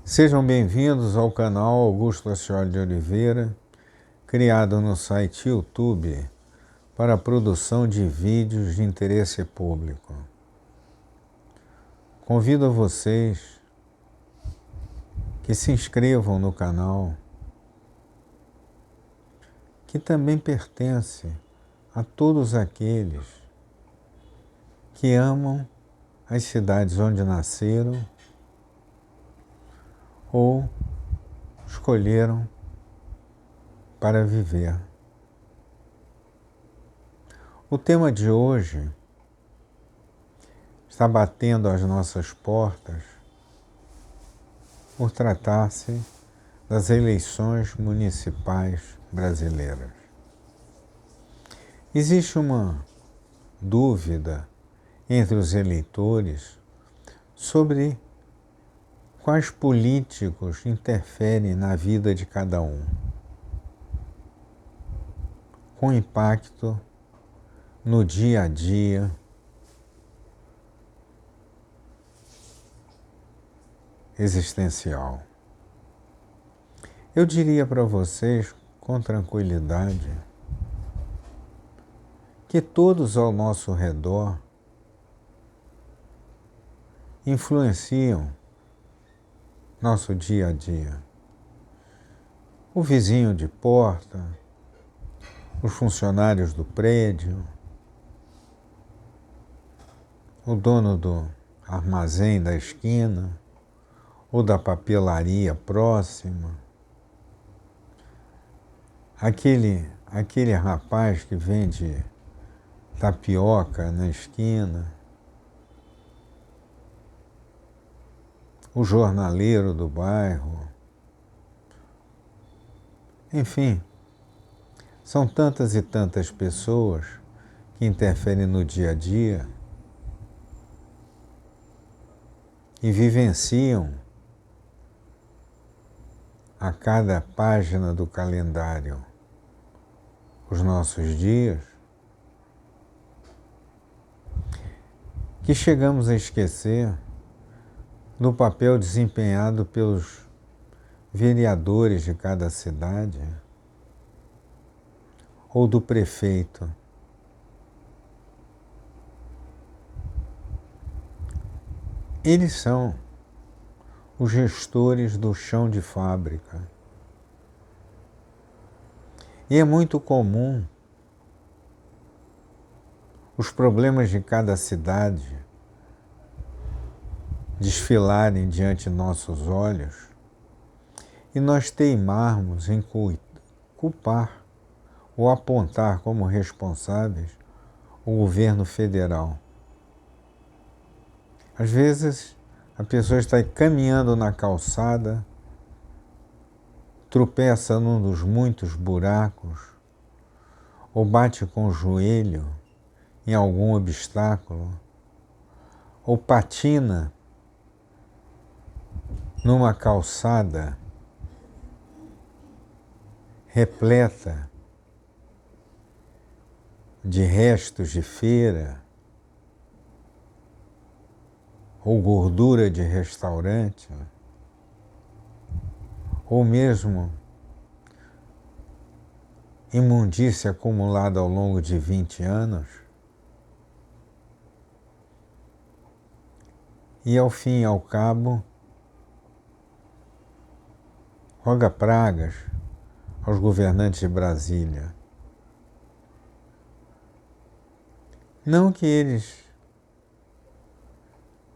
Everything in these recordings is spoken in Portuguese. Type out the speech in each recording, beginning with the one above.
Sejam bem-vindos ao canal Augusto Ascioli de Oliveira, criado no site YouTube para a produção de vídeos de interesse público. Convido a vocês que se inscrevam no canal, que também pertence a todos aqueles que amam as cidades onde nasceram ou escolheram para viver. O tema de hoje está batendo às nossas portas por tratar-se das eleições municipais brasileiras. Existe uma dúvida entre os eleitores sobre quais políticos interferem na vida de cada um, com impacto no dia a dia, existencial. Eu diria para vocês, com tranquilidade, que todos ao nosso redor influenciam nosso dia a dia. O vizinho de porta, os funcionários do prédio, o dono do armazém da esquina ou da papelaria próxima, aquele rapaz que vende tapioca na esquina, o jornaleiro do bairro, enfim, são tantas e tantas pessoas que interferem no dia a dia e vivenciam a cada página do calendário os nossos dias, que chegamos a esquecer do papel desempenhado pelos vereadores de cada cidade ou do prefeito. Eles são os gestores do chão de fábrica. E é muito comum os problemas de cada cidade desfilarem diante de nossos olhos e nós teimarmos em culpar ou apontar como responsáveis o governo federal. Às vezes, a pessoa está caminhando na calçada, tropeça num dos muitos buracos, ou bate com o joelho em algum obstáculo, ou patina numa calçada repleta de restos de feira ou gordura de restaurante, ou mesmo imundícia acumulada ao longo de 20 anos, e ao fim e ao cabo roga pragas aos governantes de Brasília. Não que eles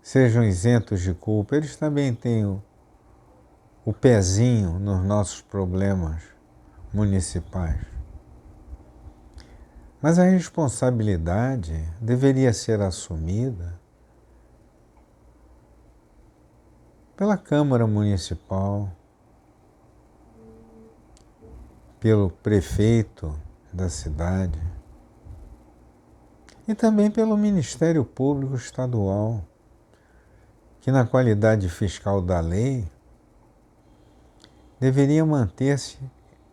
sejam isentos de culpa, eles também têm o pezinho nos nossos problemas municipais. Mas a responsabilidade deveria ser assumida pela Câmara Municipal, pelo prefeito da cidade e também pelo Ministério Público Estadual, que na qualidade fiscal da lei deveria manter-se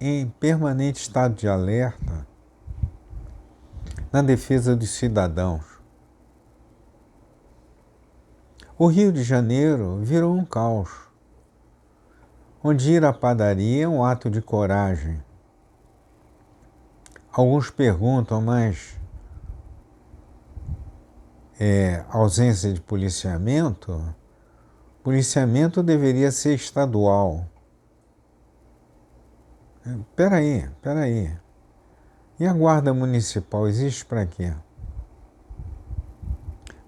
em permanente estado de alerta na defesa dos cidadãos. O Rio de Janeiro virou um caos. onde ir à padaria é um ato de coragem. Alguns perguntam, mas ausência de policiamento? Policiamento deveria ser estadual. Peraí. E a guarda municipal existe para quê?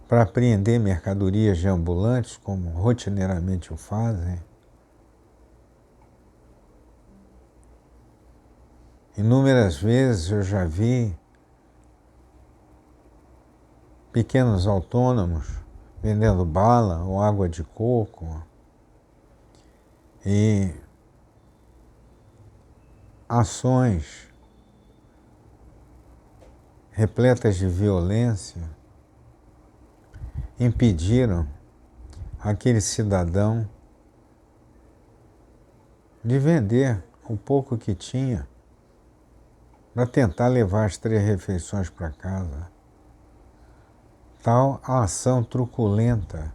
Para apreender mercadorias de ambulantes, como rotineiramente o fazem? Inúmeras vezes eu já vi pequenos autônomos vendendo bala ou água de coco e ações repletas de violência impediram aquele cidadão de vender o pouco que tinha para tentar levar as 3 refeições para casa. Tal a ação truculenta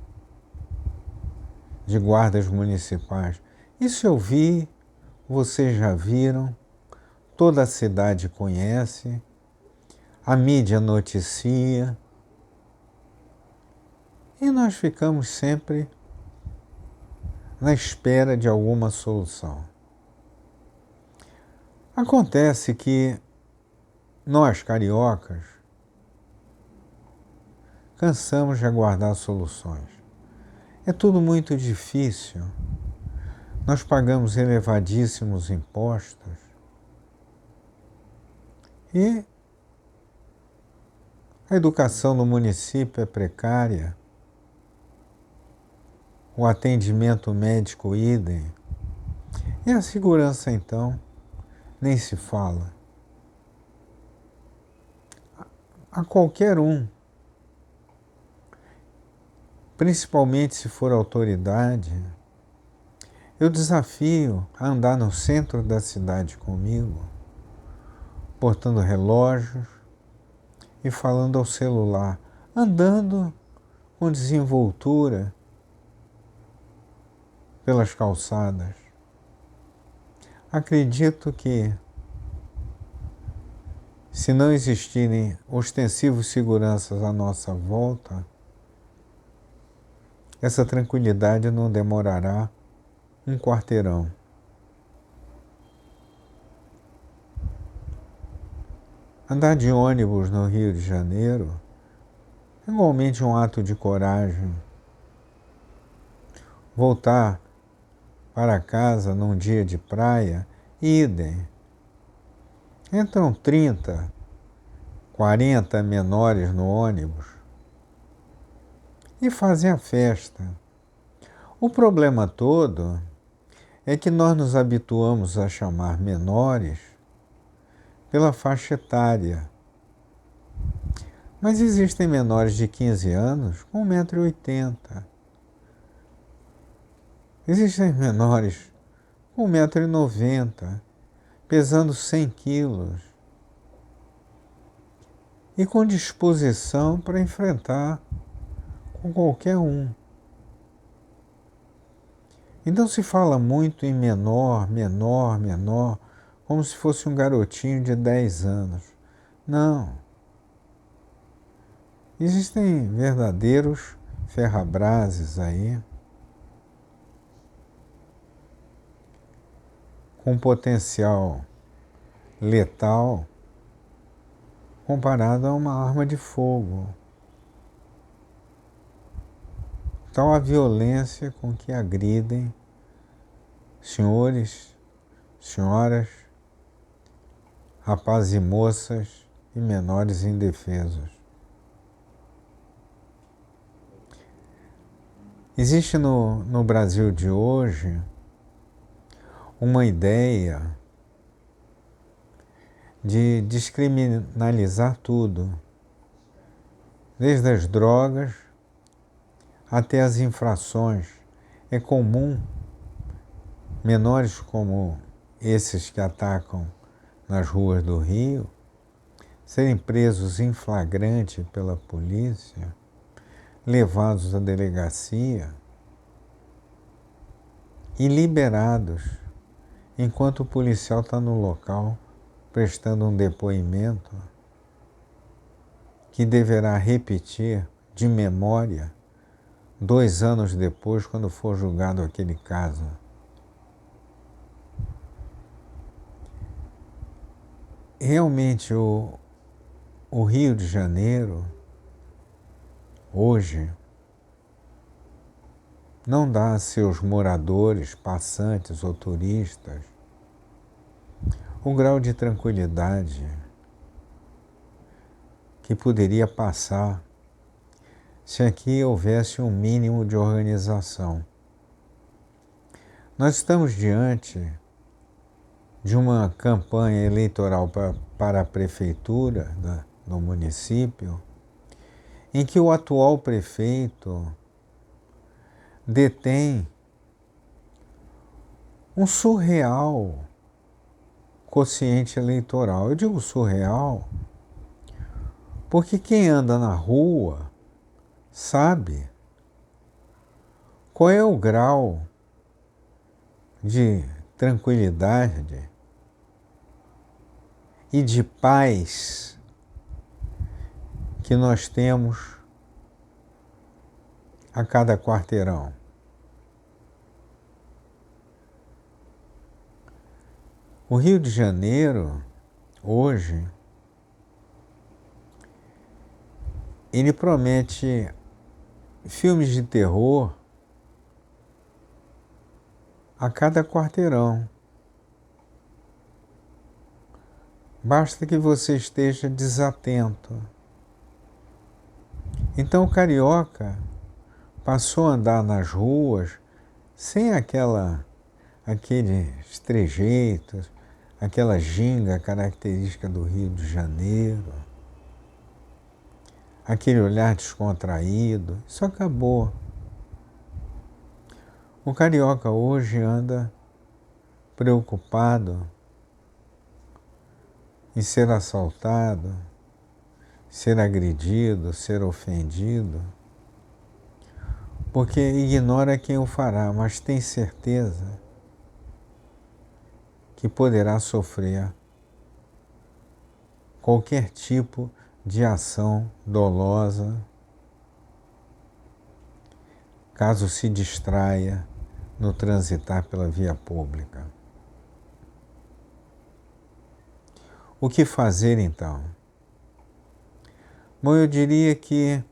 de guardas municipais. Isso eu vi, vocês já viram, toda a cidade conhece, a mídia noticia, e nós ficamos sempre na espera de alguma solução. Acontece que nós, cariocas, cansamos de aguardar soluções. É tudo muito difícil. Nós pagamos elevadíssimos impostos e a educação no município é precária, o atendimento médico idem, e a segurança então nem se fala. A qualquer um, principalmente se for autoridade, eu desafio a andar no centro da cidade comigo, portando relógios e falando ao celular, andando com desenvoltura pelas calçadas. Acredito que, se não existirem ostensivos seguranças à nossa volta, essa tranquilidade não demorará um quarteirão. Andar de ônibus no Rio de Janeiro é igualmente um ato de coragem. Voltar para casa num dia de praia, idem. Entram 30, 40 menores no ônibus e fazem a festa. O problema todo é que nós nos habituamos a chamar menores pela faixa etária. Mas existem menores de 15 anos com 1,80 m. Existem menores com 1,90 m, pesando 100 quilos e com disposição para enfrentar com qualquer um. Então se fala muito em menor, como se fosse um garotinho de 10 anos. Não. Existem verdadeiros ferrabrases aí, com potencial letal comparado a uma arma de fogo. Tal a violência com que agridem senhores, senhoras, rapazes e moças e menores indefesos. Existe no Brasil de hoje uma ideia de descriminalizar tudo, desde as drogas até as infrações. É comum menores como esses que atacam nas ruas do Rio serem presos em flagrante pela polícia, levados à delegacia e liberados, enquanto o policial está no local prestando um depoimento que deverá repetir de memória 2 anos depois, quando for julgado aquele caso. Realmente o Rio de Janeiro, hoje, não dá a seus moradores, passantes ou turistas o grau de tranquilidade que poderia passar se aqui houvesse um mínimo de organização. Nós estamos diante de uma campanha eleitoral para a prefeitura do município, em que o atual prefeito detém um surreal quociente eleitoral. Eu digo surreal porque quem anda na rua sabe qual é o grau de tranquilidade e de paz que nós temos a cada quarteirão. O Rio de Janeiro, hoje, ele promete filmes de terror a cada quarteirão. Basta que você esteja desatento. Então o carioca passou a andar nas ruas sem aqueles trejeitos, aquela ginga característica do Rio de Janeiro, aquele olhar descontraído. Isso acabou. O carioca hoje anda preocupado em ser assaltado, ser agredido, ser ofendido, porque ignora quem o fará, mas tem certeza que poderá sofrer qualquer tipo de ação dolosa caso se distraia no transitar pela via pública. O que fazer então? Bom, eu diria que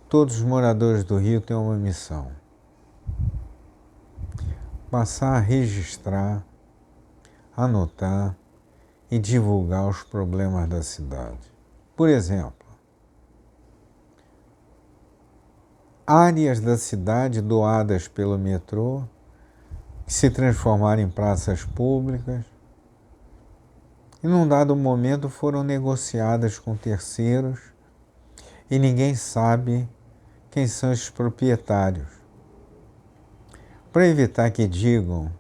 todos os moradores do Rio têm uma missão: passar a registrar, anotar e divulgar os problemas da cidade. Por exemplo, áreas da cidade doadas pelo metrô que se transformaram em praças públicas e num dado momento foram negociadas com terceiros e ninguém sabe quem são esses proprietários. Para evitar que digam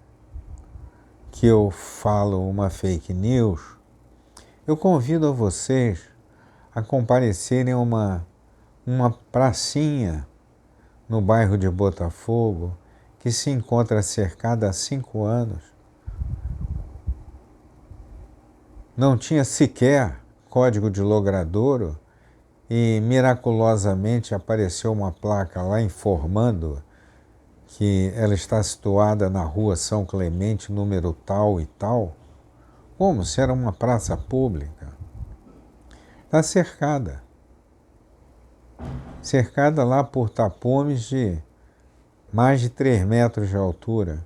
que eu falo uma fake news, eu convido a vocês a comparecerem a uma pracinha no bairro de Botafogo, que se encontra cercada há 5 anos. Não tinha sequer código de logradouro e miraculosamente apareceu uma placa lá informando que ela está situada na rua São Clemente, número tal e tal, como se era uma praça pública. Está cercada. Cercada lá por tapumes de mais de 3 metros de altura.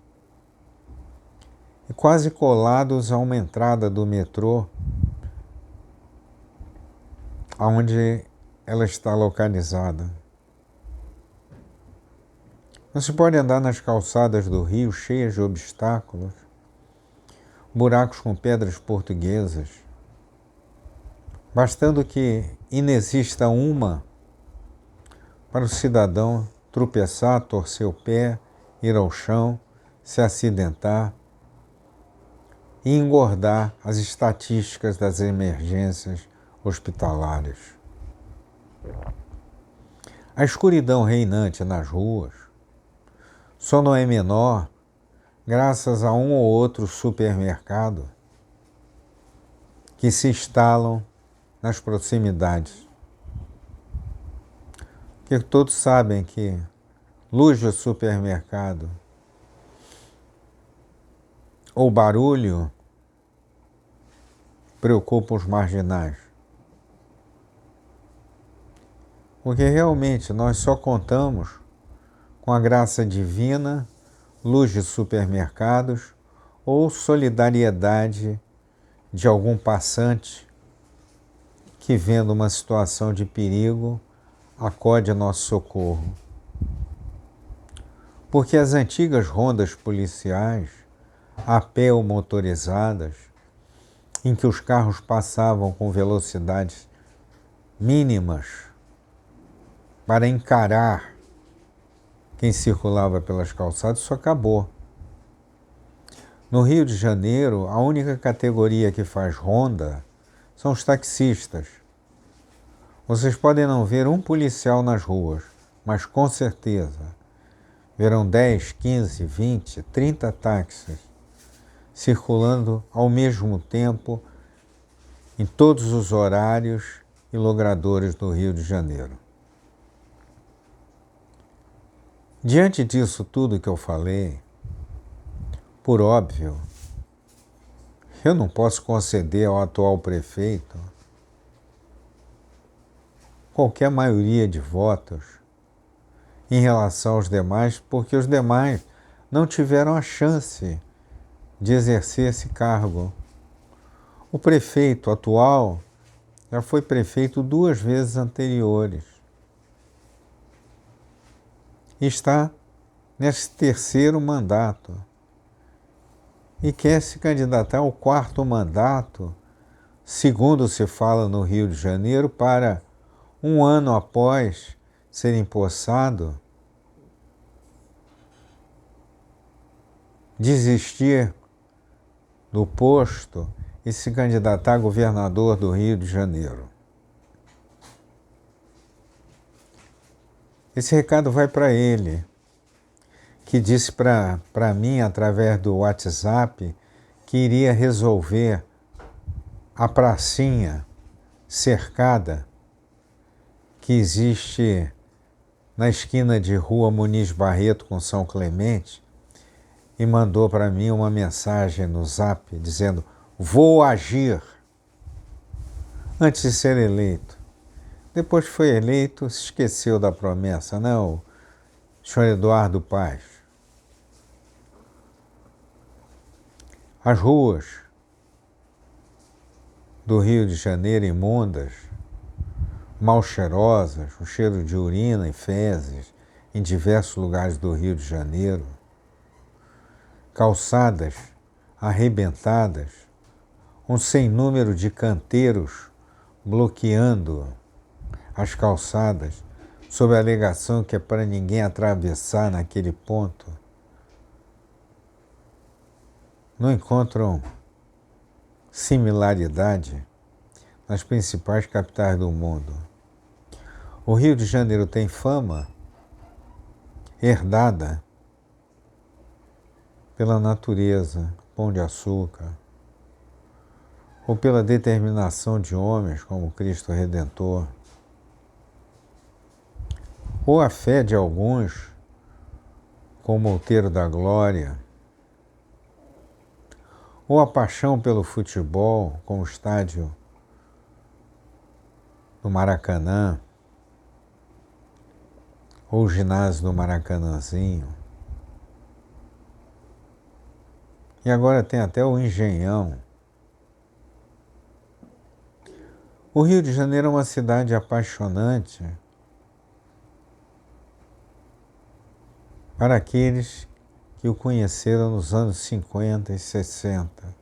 E quase colados a uma entrada do metrô, onde ela está localizada. Não se pode andar nas calçadas do Rio cheias de obstáculos, buracos com pedras portuguesas, bastando que inexista uma para o cidadão tropeçar, torcer o pé, ir ao chão, se acidentar e engordar as estatísticas das emergências hospitalares. A escuridão reinante nas ruas só não é menor graças a um ou outro supermercado que se instalam nas proximidades. Porque todos sabem que luz de supermercado ou barulho preocupa os marginais. Porque realmente nós só contamos com a graça divina, luz de supermercados ou solidariedade de algum passante que, vendo uma situação de perigo, acode a nosso socorro. Porque as antigas rondas policiais, a pé ou motorizadas, em que os carros passavam com velocidades mínimas para encarar quem circulava pelas calçadas, isso acabou. No Rio de Janeiro, a única categoria que faz ronda são os taxistas. Vocês podem não ver um policial nas ruas, mas com certeza verão 10, 15, 20, 30 táxis circulando ao mesmo tempo em todos os horários e logradouros do Rio de Janeiro. Diante disso tudo que eu falei, por óbvio, eu não posso conceder ao atual prefeito qualquer maioria de votos em relação aos demais, porque os demais não tiveram a chance de exercer esse cargo. O prefeito atual já foi prefeito 2 vezes anteriores. E está nesse 3º mandato. E quer se candidatar ao 4º mandato, segundo se fala no Rio de Janeiro, para 1 ano após ser empossado, desistir do posto e se candidatar a governador do Rio de Janeiro. Esse recado vai para ele, que disse para mim, através do WhatsApp, que iria resolver a pracinha cercada que existe na esquina de Rua Muniz Barreto com São Clemente, e mandou para mim uma mensagem no Zap dizendo: vou agir, antes de ser eleito. Depois que foi eleito, se esqueceu da promessa, não, senhor Eduardo Paz. As ruas do Rio de Janeiro imundas, mal cheirosas, o cheiro de urina e fezes em diversos lugares do Rio de Janeiro, calçadas arrebentadas, um sem número de canteiros bloqueando as calçadas, sob a alegação que é para ninguém atravessar naquele ponto, não encontram similaridade nas principais capitais do mundo. O Rio de Janeiro tem fama herdada pela natureza, Pão de Açúcar, ou pela determinação de homens como Cristo Redentor, ou a fé de alguns, como Outeiro da Glória, ou a paixão pelo futebol, como o estádio do Maracanã, ou o ginásio do Maracanãzinho. E agora tem até o Engenhão. O Rio de Janeiro é uma cidade apaixonante para aqueles que o conheceram nos anos 50 e 60.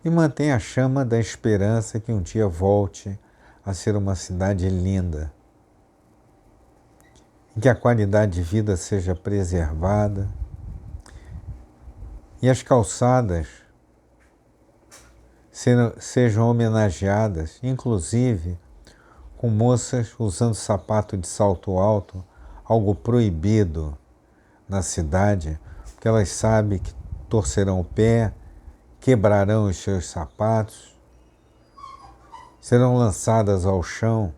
E mantém a chama da esperança que um dia volte a ser uma cidade linda, em que a qualidade de vida seja preservada e as calçadas sejam homenageadas, inclusive com moças usando sapato de salto alto, algo proibido na cidade, porque elas sabem que torcerão o pé, quebrarão os seus sapatos, serão lançadas ao chão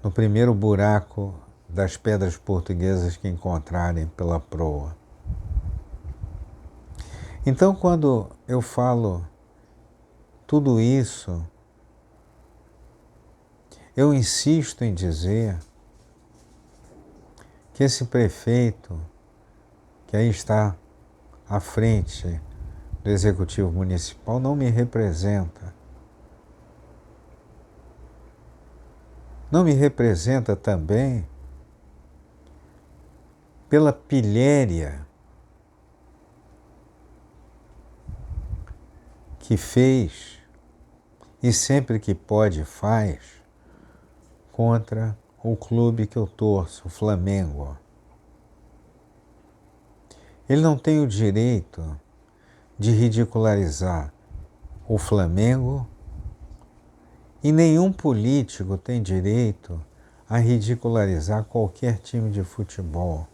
no primeiro buraco das pedras portuguesas que encontrarem pela proa. Então, quando eu falo tudo isso, eu insisto em dizer que esse prefeito, que aí está à frente do Executivo Municipal, não me representa. Não me representa também pela pilhéria que fez e sempre que pode faz contra o clube que eu torço, o Flamengo. Ele não tem o direito de ridicularizar o Flamengo e nenhum político tem direito a ridicularizar qualquer time de futebol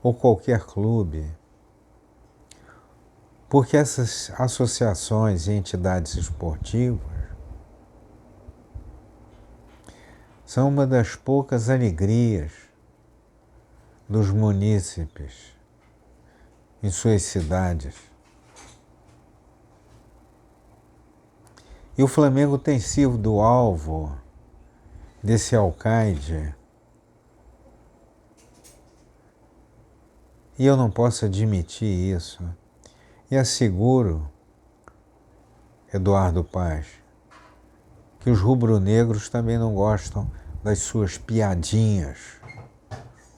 ou qualquer clube. Porque essas associações e entidades esportivas são uma das poucas alegrias dos munícipes em suas cidades. E o Flamengo tem sido alvo desse alcaide. E eu não posso admitir isso. E asseguro, Eduardo Paz, que os rubro-negros também não gostam das suas piadinhas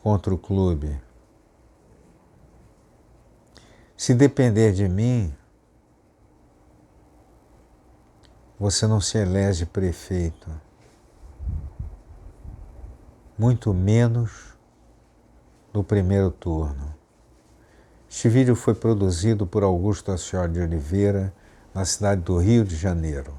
contra o clube. Se depender de mim, você não se elege prefeito, muito menos no primeiro turno. Este vídeo foi produzido por Augusto Ascioli de Oliveira, na cidade do Rio de Janeiro.